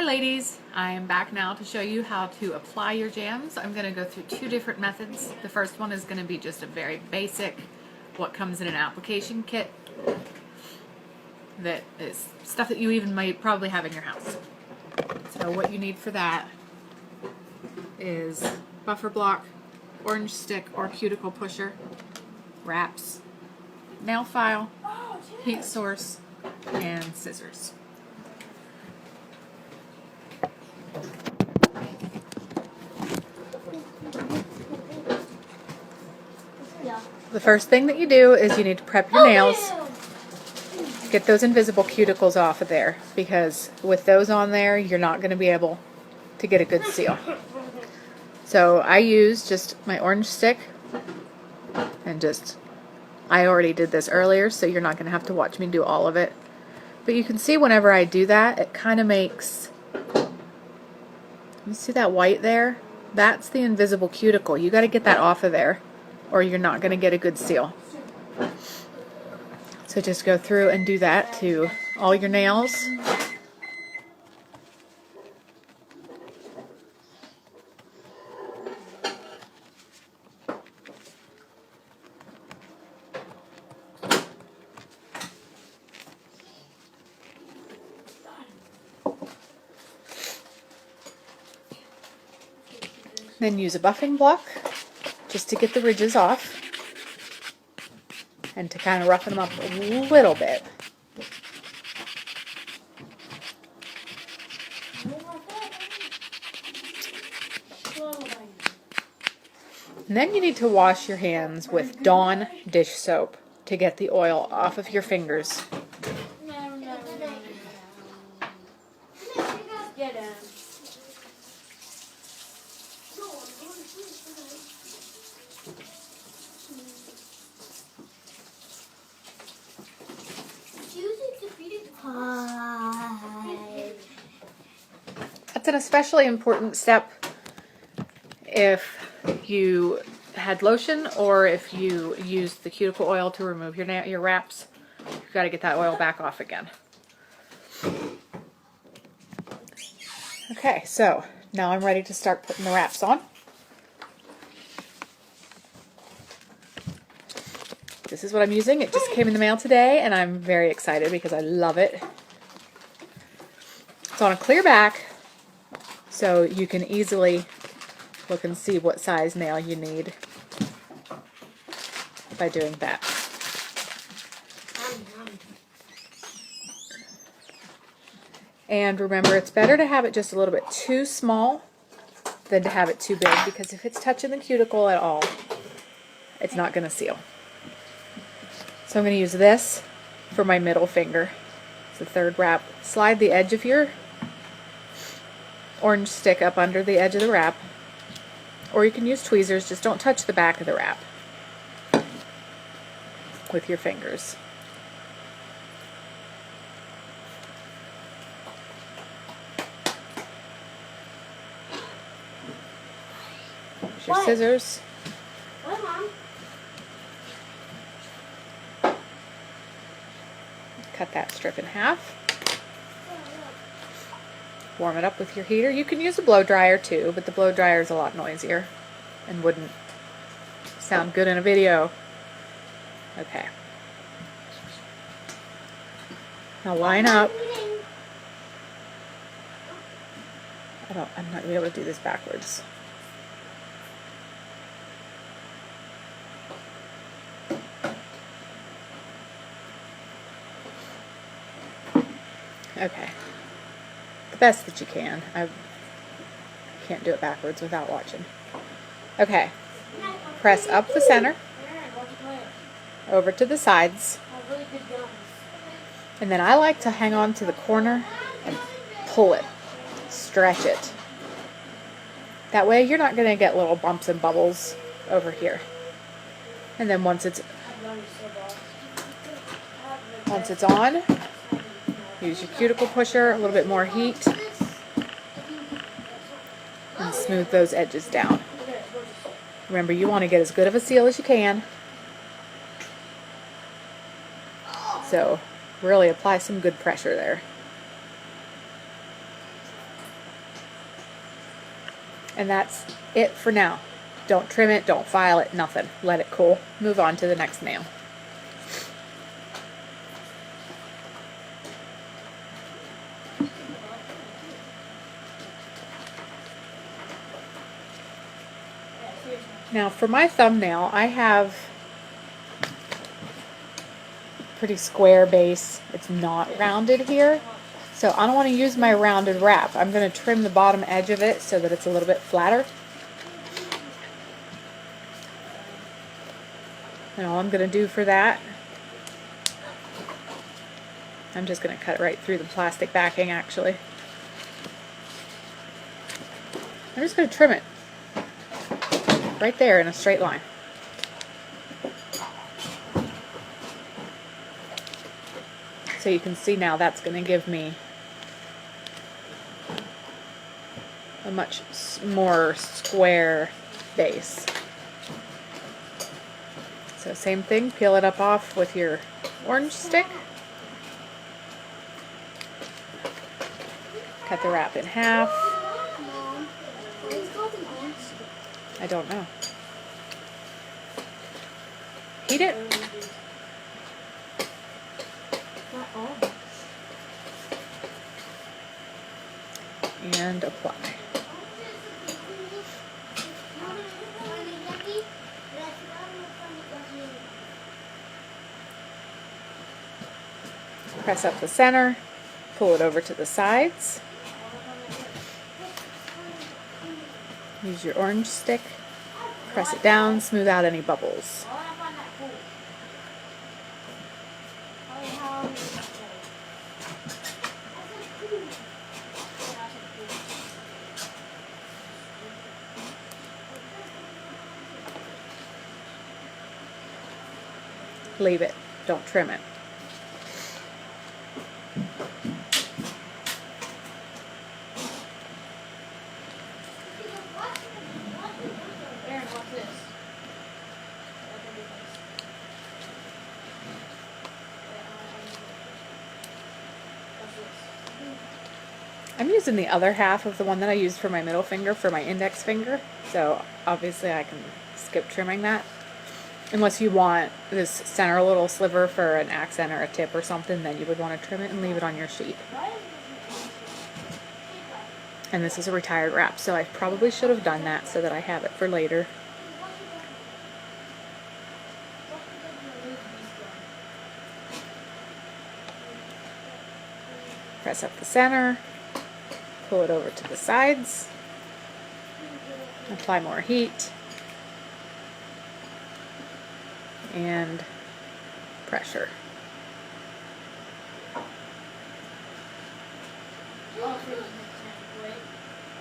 ladies, I am back now to show you how to apply your jams. I'm going to go through two different methods. The first one is going to be just a very basic, what comes in an application kit, that is stuff that you even might probably have in your house. So what you need for that is buffer block, orange stick or cuticle pusher, wraps, nail file, heat source, and scissors. The first thing that you do is you need to prep your nails. Get those invisible cuticles off of there, because with those on there, you're not going to be able to get a good seal. So I use just my orange stick and I already did this earlier, so you're not going to have to watch me do all of it. But you can see whenever I do that, it kind of makes, you see that white there? That's the invisible cuticle. You got to get that off of there, or you're not going to get a good seal. So just go through and do that to all your nails. Then use a buffing block just to get the ridges off and to kind of roughen them up a little bit. And then you need to wash your hands with Dawn dish soap to get the oil off of your fingers. That's an especially important step if you had lotion or if you used the cuticle oil to remove your wraps. You've got to get that oil back off again. Okay, so now I'm ready to start putting the wraps on. This is what I'm using. It just came in the mail today and I'm very excited because I love it. It's on a clear back, so you can easily look and see what size nail you need by doing that. And remember, it's better to have it just a little bit too small than to have it too big, because if it's touching the cuticle at all, it's not going to seal. So I'm going to use this for my middle finger. It's the third wrap. Slide the edge of your orange stick up under the edge of the wrap, or you can use tweezers. Just don't touch the back of the wrap with your fingers. Use your scissors. Cut that strip in half. Warm it up with your heater. You can use a blow dryer too, but the blow dryer is a lot noisier and wouldn't sound good in a video. Okay. Now line up. I'm not going to be able to do this backwards. Okay. The best that you can. I can't do it backwards without watching. Okay. Press up the center, over to the sides, and then I like to hang on to the corner and pull it, stretch it. That way you're not going to get little bumps and bubbles over here. And then once it's on, use your cuticle pusher, a little bit more heat, and smooth those edges down. Remember, you want to get as good of a seal as you can. So really apply some good pressure there. And that's it for now. Don't trim it, don't file it, nothing. Let it cool. Move on to the next nail. Now for my thumbnail, I have a pretty square base. It's not rounded here. So I don't want to use my rounded wrap. I'm going to trim the bottom edge of it so that it's a little bit flatter. And all I'm going to do for that, I'm just going to cut it right through the plastic backing actually. I'm just going to trim it right there in a straight line. So you can see now that's going to give me a much more square base. So same thing, peel it up off with your orange stick. Cut the wrap in half. I don't know. Heat it. And apply. Press up the center, pull it over to the sides. Use your orange stick, press it down, smooth out any bubbles. Leave it, don't trim it. I'm using the other half of the one that I used for my middle finger for my index finger, so obviously I can skip trimming that. Unless you want this center little sliver for an accent or a tip or something, then you would want to trim it and leave it on your sheet. And this is a retired wrap, so I probably should have done that so that I have it for later. Press up the center, pull it over to the sides, apply more heat, and pressure.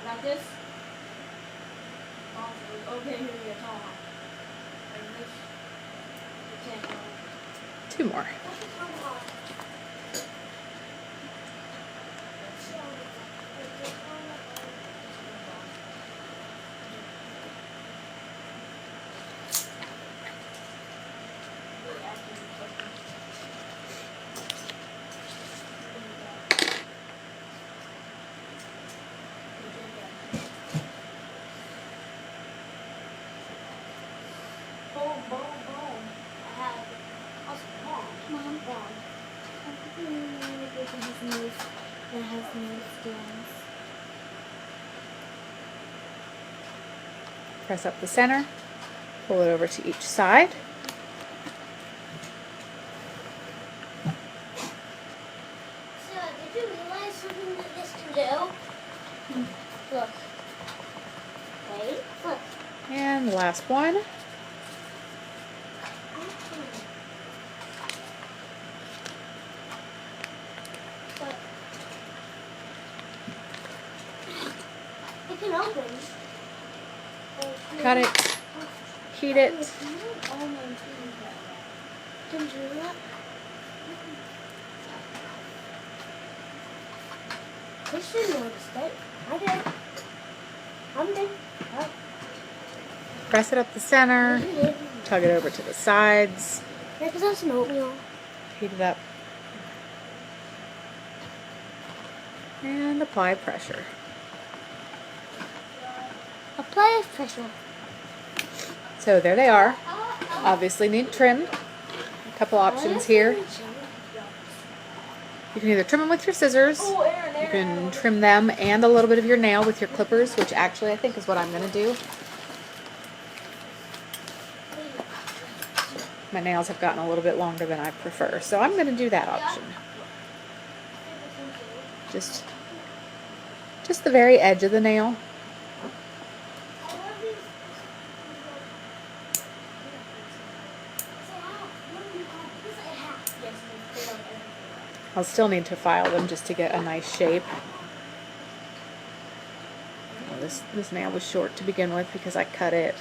Like this? Okay, here we go. Two more. Press up the center, pull it over to each side. So, did you realize something that this can do? Look. Wait, look. And the last one. It can open. Cut it, heat it. Can you do that? They should notice that. I did. I'm did. Oh. Press it up the center, tug it over to the sides. Yeah, because that's an oatmeal. Heat it up. And apply pressure. Apply pressure. So there they are. Obviously need trimmed. A couple options here. You can either trim them with your scissors, you can trim them and a little bit of your nail with your clippers, which actually I think is what I'm going to do. My nails have gotten a little bit longer than I prefer, so I'm going to do that option. Just the very edge of the nail. I'll still need to file them just to get a nice shape. Oh, this nail was short to begin with because I cut it.